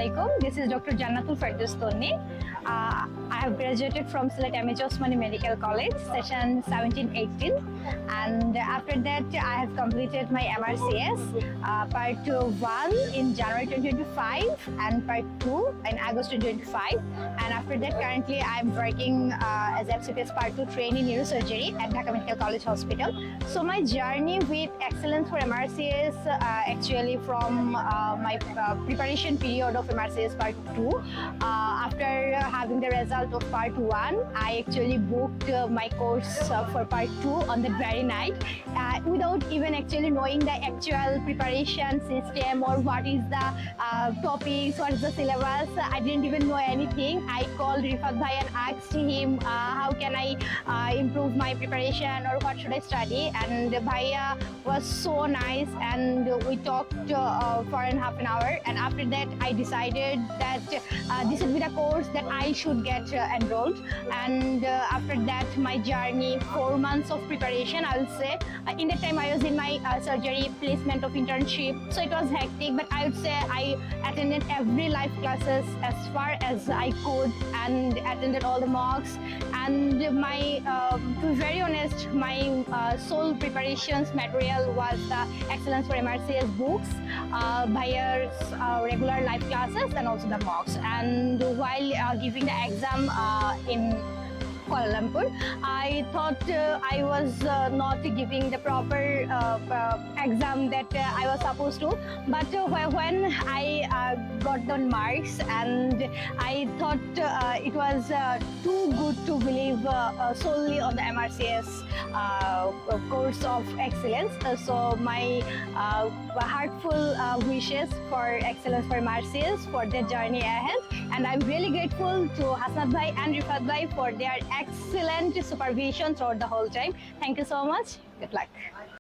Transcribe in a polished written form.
Assalamualaikum. This is Dr. Jannatul Ferdous Tonny. I have graduated from MRCS OSCE Medical College, session 17-18, and after that I have completed my MRCS part 1 in January 2025 and part 2 in August 2025, and after that currently I am working as FCPS part 2 trainee neurosurgery at Dhaka Medical College Hospital. So my journey with excellence for MRCS actually from my preparation period of MRCS part 2. After having the result of part 1, I actually booked my course for part 2 on that very night without even actually knowing the actual preparation system or what is the topics, what is the syllabus. I didn't even know anything. I called Rifat Bhai and asked him how can I improve my preparation or what should I study, and Bhaiya was so nice and we talked for half an hour, and after that I decided that this would be the course that I should get enrolled. And after that my journey, 4 months of preparation I will say. In that time I was in my surgery placement of internship, so it was hectic, but I would say I attended every live classes as far as I could and attended all the mocks. And my to be very honest, my sole preparations material was the Excellence for MRCS books, Bhaiya's regular live classes and also the mocks. And while giving the exam in Kuala Lumpur, I thought I was not giving the proper exam that I was supposed to, but when I got the marks, and I thought it was too good to believe solely on the MRCS course of excellence. So my heartful wishes for Excellence for MRCS for their journey ahead, and I'm really grateful to Hasnat Bhai and Rifat Bhai for their excellent supervision throughout the whole time. Thank you so much. Good luck.